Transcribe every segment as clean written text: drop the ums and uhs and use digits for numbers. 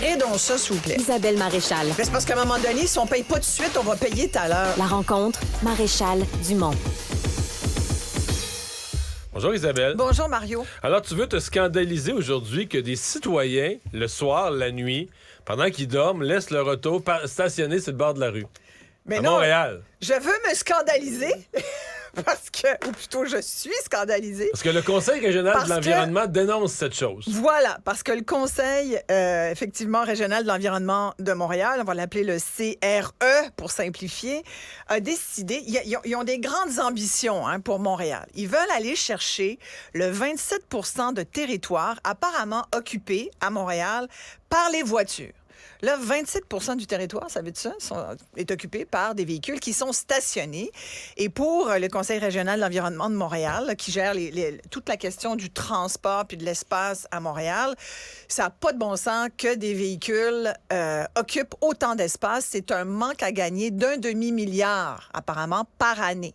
Tirez donc ça, s'il vous plaît. Isabelle Maréchal. Mais c'est parce qu'à un moment donné, si on paye pas tout de suite, on va payer tout à l'heure. La rencontre, Maréchal Dumont. Bonjour Isabelle. Bonjour Mario. Alors tu veux te scandaliser aujourd'hui que des citoyens, le soir, la nuit, pendant qu'ils dorment, laissent leur auto stationner sur le bord de la rue. Mais à non, Montréal. Je veux me scandaliser parce que, ou plutôt je suis scandalisée. Parce que le Conseil régional Parce de l'environnement dénonce cette chose. Voilà, parce que le Conseil, effectivement, régional de l'environnement de Montréal, on va l'appeler le CRE pour simplifier, a décidé, ils ont des grandes ambitions pour Montréal. Ils veulent aller chercher le 27 % de territoire apparemment occupé à Montréal par les voitures. Là, 27 % du territoire, ça veut dire ça, est occupé par des véhicules qui sont stationnés. Et pour le Conseil régional de l'environnement de Montréal, là, qui gère toute la question du transport puis de l'espace à Montréal, ça n'a pas de bon sens que des véhicules occupent autant d'espace. C'est un manque à gagner d'1 demi-milliard, apparemment, par année.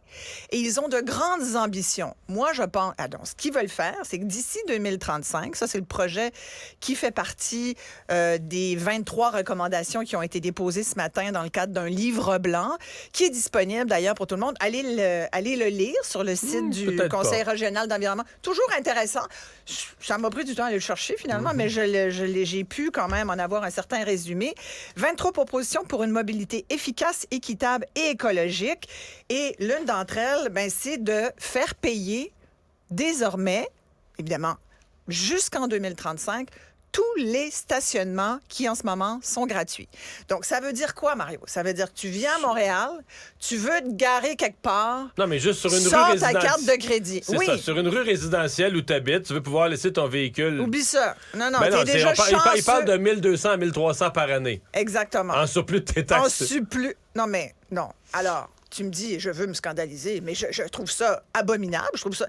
Et ils ont de grandes ambitions. Moi, je pense... donc, ce qu'ils veulent faire, c'est que d'ici 2035, ça, c'est le projet qui fait partie des 23 recommandations qui ont été déposées ce matin dans le cadre d'un livre blanc qui est disponible d'ailleurs pour tout le monde. Allez le lire sur le site du Conseil régional d'environnement. Toujours intéressant. Ça m'a pris du temps à aller le chercher finalement, mais j'ai pu quand même en avoir un certain résumé. 23 propositions pour une mobilité efficace, équitable et écologique. Et l'une d'entre elles, c'est de faire payer désormais, évidemment, jusqu'en 2035, tous les stationnements qui, en ce moment, sont gratuits. Donc, ça veut dire quoi, Mario? Ça veut dire que tu viens à Montréal, tu veux te garer quelque part. Non, mais juste sur une rue résidentielle. résidentielle. Ta carte de crédit. C'est oui. ça, sur une rue résidentielle où tu habites, tu veux pouvoir laisser ton véhicule. Oublie ça. Non, t'es déjà chanceux. Il parle de 1200 à 1300 par année. Exactement. En surplus de tes taxes. En surplus. Non. Alors, tu me dis, je veux me scandaliser, mais je trouve ça abominable. Je trouve ça...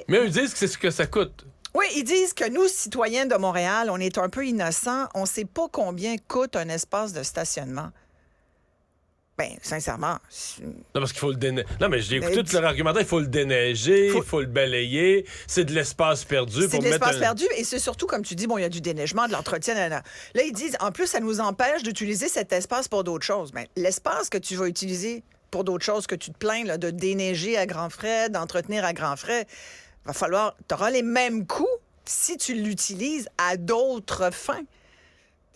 Mais ils disent que c'est ce que ça coûte. Oui, ils disent que nous, citoyens de Montréal, on est un peu innocents. On ne sait pas combien coûte un espace de stationnement. Bien, sincèrement... Non, parce qu'il faut le déneiger. Non, mais j'ai écouté tout leur argumentaire. Il faut le déneiger, il faut le balayer. C'est de l'espace perdu. C'est de l'espace perdu et c'est surtout, comme tu dis, il y a du déneigement, de l'entretien. Là, ils disent, en plus, ça nous empêche d'utiliser cet espace pour d'autres choses. Bien, l'espace que tu vas utiliser pour d'autres choses que tu te plains, là, de déneiger à grands frais, d'entretenir à grands frais... va falloir... Tu auras les mêmes coûts si tu l'utilises à d'autres fins.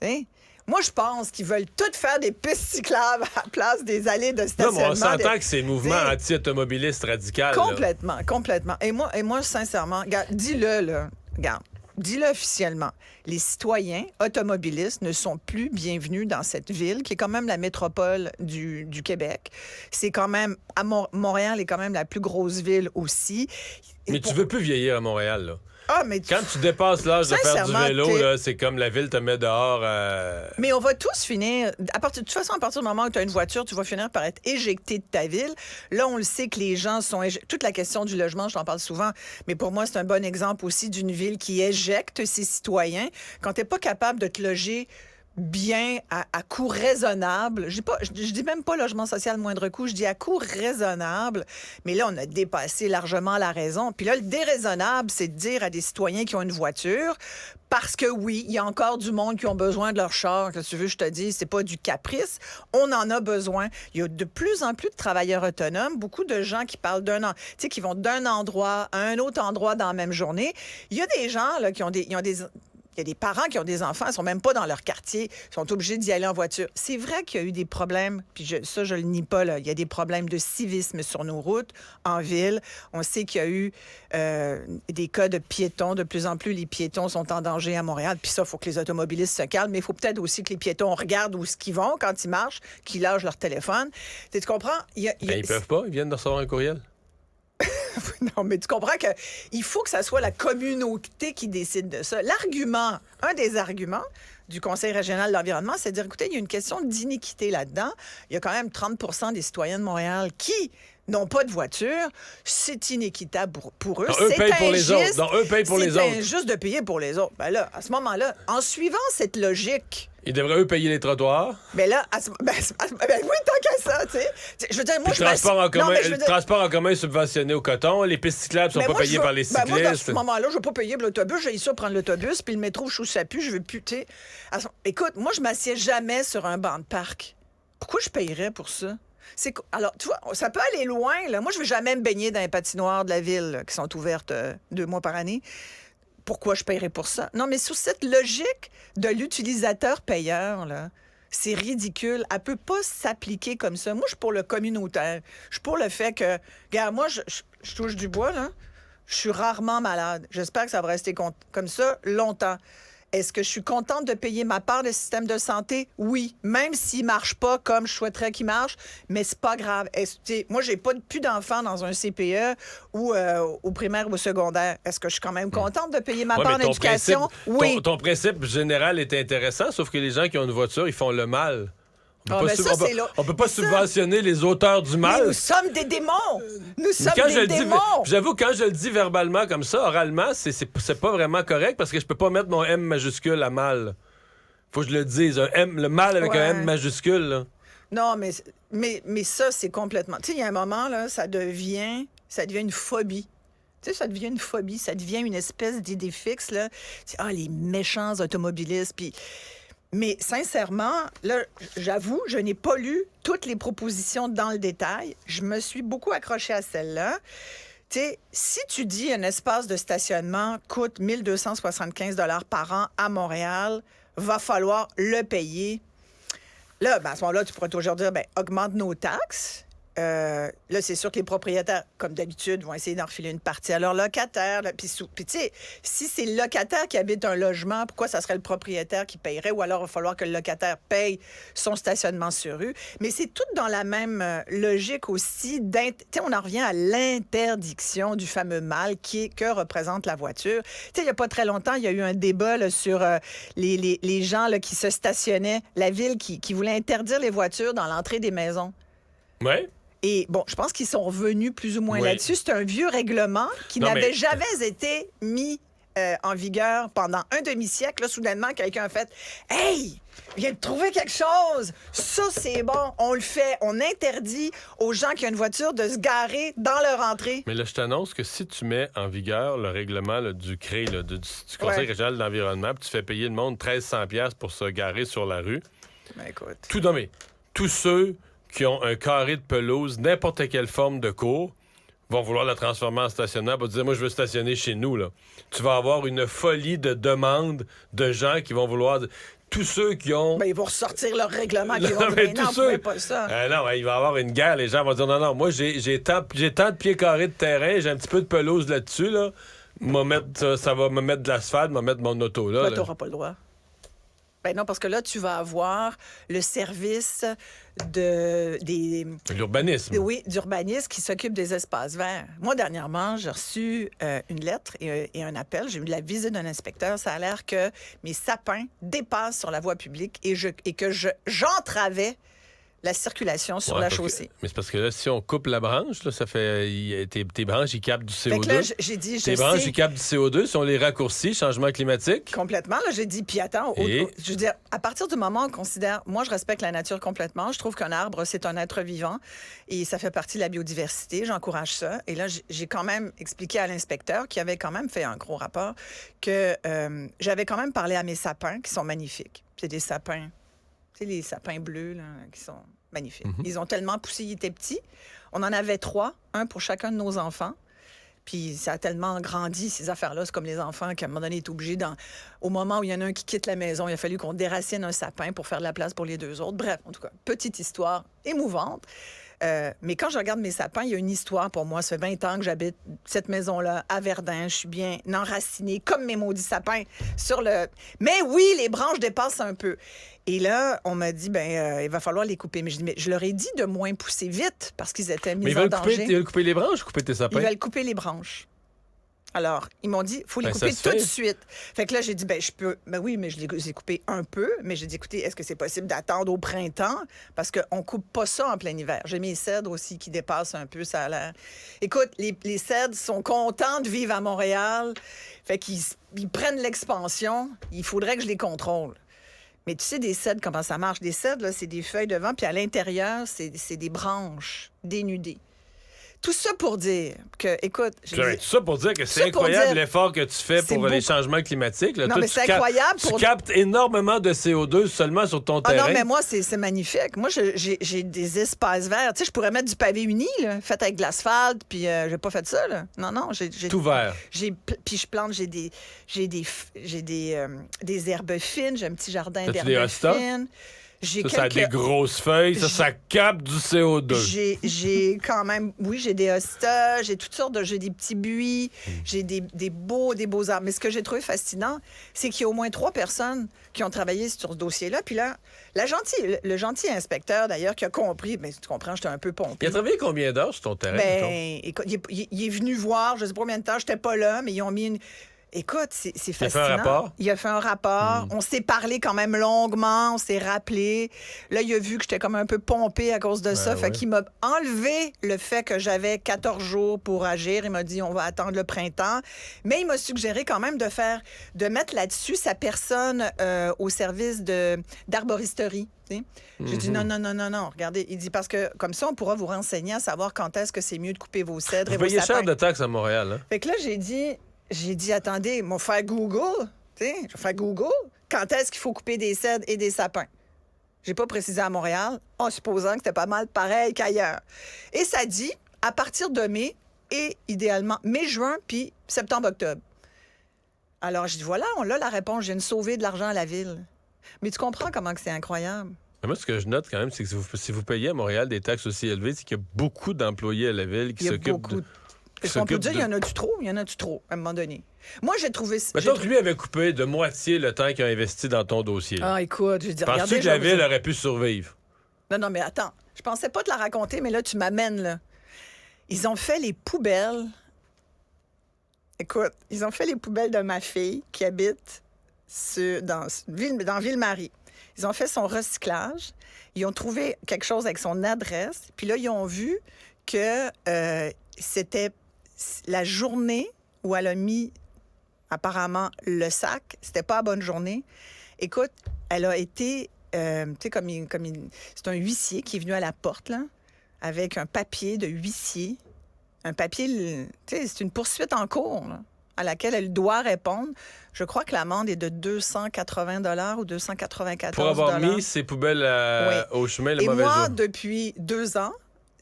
T'sais? Moi, je pense qu'ils veulent tout faire des pistes cyclables à la place des allées de stationnement. Non, mais on s'entend que c'est mouvement anti-automobiliste radical. Complètement. Et moi, sincèrement, regarde, dis-le, là. Regarde. Dis-le officiellement. Les citoyens automobilistes ne sont plus bienvenus dans cette ville, qui est quand même la métropole du Québec. C'est quand même... Montréal est quand même la plus grosse ville aussi. Mais tu veux plus vieillir à Montréal, là. Ah, mais quand tu dépasses l'âge de faire du vélo, là, c'est comme la ville te met dehors. Mais on va tous finir... de toute façon, à partir du moment où tu as une voiture, tu vas finir par être éjecté de ta ville. Là, on le sait que les gens sont... Toute la question du logement, je t'en parle souvent, mais pour moi, c'est un bon exemple aussi d'une ville qui éjecte ses citoyens. Quand tu n'es pas capable de te loger bien, à coût raisonnable. Je dis même pas logement social moindre coût, je dis à coût raisonnable. Mais là, on a dépassé largement la raison. Puis là, le déraisonnable, c'est de dire à des citoyens qui ont une voiture, parce que oui, il y a encore du monde qui ont besoin de leur char. Que tu veux, je te dis, c'est pas du caprice. On en a besoin. Il y a de plus en plus de travailleurs autonomes, beaucoup de gens qui parlent qui vont d'un endroit à un autre endroit dans la même journée. Il y a des gens là, il y a des parents qui ont des enfants, ils sont même pas dans leur quartier, ils sont obligés d'y aller en voiture. C'est vrai qu'il y a eu des problèmes, puis ça, je le nie pas, là. Il y a des problèmes de civisme sur nos routes, en ville. On sait qu'il y a eu des cas de piétons. De plus en plus, les piétons sont en danger à Montréal. Puis ça, il faut que les automobilistes se calment, mais il faut peut-être aussi que les piétons regardent où est-ce qu'ils vont quand ils marchent, qu'ils lâchent leur téléphone. Tu comprends? Ils peuvent pas, ils viennent de recevoir un courriel. Non, mais tu comprends qu'il faut que ça soit la communauté qui décide de ça. Un des arguments du Conseil régional de l'environnement, c'est de dire, écoutez, il y a une question d'iniquité là-dedans. Il y a quand même 30 % des citoyens de Montréal qui n'ont pas de voiture. C'est inéquitable pour eux. Eux payent pour les autres. Eux payent pour les autres. C'est injuste de payer pour les autres. Ben là, à ce moment-là, en suivant cette logique Ils devraient, eux, payer les trottoirs. Mais là, oui, tant qu'à ça, tu sais. Je veux dire, moi, Puis le je transport en commun est subventionné au coton. Les pistes cyclables sont pas payées par les cyclistes. Moi, dans ce moment-là, je veux pas payer pour l'autobus. J'ai ça prendre l'autobus, puis le métro, je trouve ça pue, je veux plus, tu sais. Écoute, moi, je m'assieds jamais sur un banc de parc. Pourquoi je payerais pour ça? Alors, tu vois, ça peut aller loin, là. Moi, je veux jamais me baigner dans les patinoires de la ville là, qui sont ouvertes 2 mois par année. Pourquoi je paierais pour ça? Non, mais sous cette logique de l'utilisateur payeur, là, c'est ridicule. Elle peut pas s'appliquer comme ça. Moi, je suis pour le communautaire. Je suis pour le fait que... Regarde, moi, je touche du bois, là. Je suis rarement malade. J'espère que ça va rester comme ça longtemps. Est-ce que je suis contente de payer ma part de système de santé? Oui, même s'il ne marche pas comme je souhaiterais qu'il marche, mais c'est pas grave. Moi, j'ai plus d'enfants dans un CPE ou au primaire ou au secondaire. Est-ce que je suis quand même contente de payer ma part d'éducation? Oui. Ton principe général est intéressant, sauf que les gens qui ont une voiture, ils font le mal. On peut pas subventionner les auteurs du mal. Mais nous sommes des démons! Nous sommes des démons! J'avoue, quand je le dis verbalement comme ça, oralement, c'est pas vraiment correct parce que je peux pas mettre mon M majuscule à mal. Faut que je le dise. Le mal avec un M majuscule. Là. Non, mais ça, c'est complètement... Tu sais, il y a un moment, là, ça devient une phobie. Tu sais, ça devient une phobie. Ça devient une espèce d'idée fixe, là. Les méchants automobilistes, puis... Mais sincèrement, là, j'avoue, je n'ai pas lu toutes les propositions dans le détail. Je me suis beaucoup accrochée à celle-là. Tu sais, si tu dis un espace de stationnement coûte 1 275 $ par an à Montréal, va falloir le payer. Là, à ce moment-là, tu pourrais toujours dire, augmente nos taxes. Là, c'est sûr que les propriétaires, comme d'habitude, vont essayer d'en refiler une partie à leurs locataires. Puis, tu sais, si c'est le locataire qui habite un logement, pourquoi ça serait le propriétaire qui payerait? Ou alors, il va falloir que le locataire paye son stationnement sur rue. Mais c'est tout dans la même logique aussi. Tu sais, on en revient à l'interdiction du fameux mal que représente la voiture. Tu sais, il n'y a pas très longtemps, il y a eu un débat là, sur les gens là, qui se stationnaient, la ville qui voulait interdire les voitures dans l'entrée des maisons. Oui. Et bon, je pense qu'ils sont revenus plus ou moins là-dessus. C'est un vieux règlement qui n'avait jamais été mis en vigueur pendant un demi-siècle. Là, soudainement, quelqu'un a fait « Hey, je viens de trouver quelque chose! Ça, c'est bon! On le fait! On interdit aux gens qui ont une voiture de se garer dans leur entrée. » Mais là, je t'annonce que si tu mets en vigueur le règlement là, du CRE, là, du Conseil régional de l'environnement, puis tu fais payer le monde 1 300 $ pour se garer sur la rue, écoute. Tous ceux qui ont un carré de pelouse, n'importe quelle forme de cours, vont vouloir la transformer en stationnement pour dire, moi, je veux stationner chez nous. Là. Tu vas avoir une folie de demandes de gens qui vont vouloir... Tous ceux qui ont... ils vont ressortir leur règlement. Ils vont dire, non, on ne pas ça. Non, il va y avoir une guerre. Les gens vont dire, non, moi, j'ai tant de pieds carrés de terrain, j'ai un petit peu de pelouse là-dessus. Là. Ça va me mettre de l'asphalte, me mettre mon auto. Là, tu n'auras pas le droit. Non, parce que là, tu vas avoir le service l'urbanisme. Oui, d'urbanisme qui s'occupe des espaces verts. Moi, dernièrement, j'ai reçu une lettre et un appel. J'ai eu la visite d'un inspecteur. Ça a l'air que mes sapins dépassent sur la voie publique et que j'entravais la circulation sur la chaussée. Mais c'est parce que là, si on coupe la branche, là, ça fait... Tes branches, ils captent du CO2. Fait que là, j'ai dit, tes branches, ils captent du CO2. Si on les raccourcit, changement climatique. Complètement. Là, j'ai dit, puis attends, je veux dire, à partir du moment où on considère... Moi, je respecte la nature complètement. Je trouve qu'un arbre, c'est un être vivant et ça fait partie de la biodiversité. J'encourage ça. Et là, j'ai quand même expliqué à l'inspecteur, qui avait quand même fait un gros rapport, que j'avais quand même parlé à mes sapins, qui sont magnifiques. C'est des sapins... Tu sais, les sapins bleus, là, qui sont magnifiques. Mm-hmm. Ils ont tellement poussé, ils étaient petits. On en avait 3, un pour chacun de nos enfants. Puis ça a tellement grandi, ces affaires-là. C'est comme les enfants qui, à un moment donné, est obligé, au moment où il y en a un qui quitte la maison, il a fallu qu'on déracine un sapin pour faire de la place pour les 2 autres. Bref, en tout cas, petite histoire émouvante. Mais quand je regarde mes sapins, il y a une histoire pour moi. Ça fait 20 ans que j'habite cette maison-là à Verdun. Je suis bien enracinée, comme mes maudits sapins, sur le... Mais oui, les branches dépassent un peu. Et là, on m'a dit, il va falloir les couper. Mais je leur ai dit de moins pousser vite parce qu'ils étaient mis en danger. Mais ils veulent couper les branches ou couper tes sapins? Ils veulent couper les branches. Alors, ils m'ont dit, il faut les couper tout de suite. Fait que là, j'ai dit, je peux... oui, mais je les ai coupés un peu. Mais j'ai dit, écoutez, est-ce que c'est possible d'attendre au printemps? Parce qu'on ne coupe pas ça en plein hiver. J'ai mes cèdres aussi qui dépassent un peu, ça a l'air... Écoute, les cèdres sont contents de vivre à Montréal. Fait qu'ils prennent l'expansion. Il faudrait que je les contrôle. Mais tu sais, des cèdres, comment ça marche? Des cèdres, là, c'est des feuilles de vent, puis à l'intérieur, c'est des branches dénudées. Tout ça pour dire que, écoute... Tout ça pour dire que c'est incroyable l'effort que tu fais pour les changements climatiques. Là. Non, toi, mais c'est incroyable Tu captes énormément de CO2 seulement sur ton terrain. Non, mais moi, c'est magnifique. Moi, j'ai des espaces verts. Tu sais, je pourrais mettre du pavé uni, là, fait avec de l'asphalte, puis j'ai pas fait ça, là. Non, j'ai... Tout vert. Puis je plante, j'ai des herbes fines, j'ai un petit jardin d'herbes fines. Ça a des grosses feuilles, ça capte du CO2. J'ai quand même... Oui, j'ai des hostas, j'ai toutes sortes de... J'ai des petits buis, j'ai des beaux arbres. Mais ce que j'ai trouvé fascinant, c'est qu'il y a au moins 3 personnes qui ont travaillé sur ce dossier-là. Puis là, le gentil inspecteur, d'ailleurs, qui a compris... Mais tu comprends, j'étais un peu pompé. Il a travaillé combien d'heures sur ton terrain? Écoute, il est venu voir, je sais pas combien de temps, j'étais pas là, mais ils ont mis une... Écoute, c'est fascinant. Il a fait un rapport? Il a fait un rapport. On s'est parlé quand même longuement. On s'est rappelé. Là, il a vu que j'étais comme un peu pompée à cause de ça. Fait qu'il m'a enlevé le fait que j'avais 14 jours pour agir. Il m'a dit, on va attendre le printemps. Mais il m'a suggéré quand même de mettre là-dessus sa personne au service d'arboristerie. J'ai dit non. Regardez, il dit parce que comme ça, on pourra vous renseigner à savoir quand est-ce que c'est mieux de couper vos cèdres et vos sapins. Vous payez cher de taxes à Montréal. Hein? Fait que là, j'ai dit, attendez, mon frère Google, je vais faire Google, quand est-ce qu'il faut couper des cèdres et des sapins? J'ai pas précisé à Montréal, en supposant que c'était pas mal pareil qu'ailleurs. Et ça dit, à partir de mai, et idéalement mai, juin, puis septembre-octobre. Alors, je dis, voilà, on a la réponse, je viens de sauver de l'argent à la ville. Mais tu comprends comment que c'est incroyable? Mais moi, ce que je note quand même, c'est que si vous payez à Montréal des taxes aussi élevées, c'est qu'il y a beaucoup d'employés à la ville qui s'occupent de... Est-ce qu'on peut dire, il y en a-tu trop? Il y en a-tu trop, à un moment donné? Moi, j'ai trouvé... Mettons que lui avait coupé de moitié le temps qu'il a investi dans ton dossier. Ah, écoute, je dis, regardez... Penses-tu que la ville aurait pu survivre? Non, mais attends. Je pensais pas te la raconter, mais là, tu m'amènes, là. Ils ont fait les poubelles... Écoute, ils ont fait les poubelles de ma fille qui habite dans Ville-Marie. Ils ont fait son recyclage. Ils ont trouvé quelque chose avec son adresse. Puis là, ils ont vu que c'était... La journée où elle a mis, apparemment, le sac, c'était pas la bonne journée. Écoute, elle a été, tu sais, c'est un huissier qui est venu à la porte, là, avec un papier de huissier. Un papier, tu sais, c'est une poursuite en cours, là, à laquelle elle doit répondre. Je crois que l'amende est de 280 $ ou 294 $. Pour avoir mis ses poubelles au chemin le mauvais jour. Et moi, depuis 2 ans,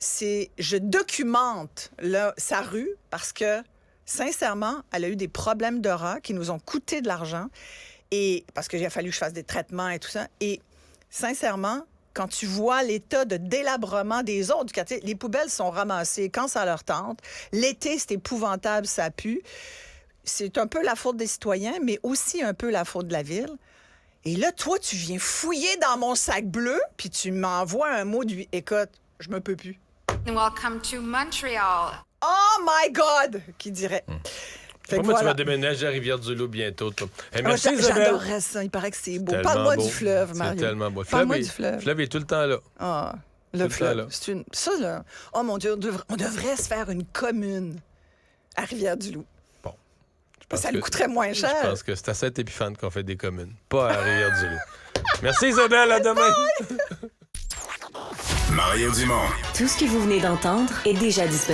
je documente sa rue parce que, sincèrement, elle a eu des problèmes de rats qui nous ont coûté de l'argent et parce qu'il a fallu que je fasse des traitements et tout ça. Et sincèrement, quand tu vois l'état de délabrement des autres du quartier, les poubelles sont ramassées quand ça leur tente. L'été, c'est épouvantable, ça pue. C'est un peu la faute des citoyens, mais aussi un peu la faute de la ville. Et là, toi, tu viens fouiller dans mon sac bleu, puis tu m'envoies un mot de... Écoute, je me peux plus. Welcome to Montreal. Oh my God! Qui dirait. Moi, tu vas déménager à Rivière-du-Loup bientôt. Toi. Hey, merci, Isabelle. J'adorerais ça. Il paraît que c'est beau. Parle-moi du fleuve, Mario. C'est tellement beau. Parle-moi du fleuve. Le fleuve est tout le temps là. Ah, le fleuve. Ça, là... Oh, mon Dieu, on devrait se faire une commune à Rivière-du-Loup. Bon. Ça nous coûterait moins cher. Je pense que c'est à Saint-Épiphane qu'on fait des communes, pas à Rivière-du-Loup. Merci, Isabelle. À demain. Mario Dumont. Tout ce que vous venez d'entendre est déjà disponible.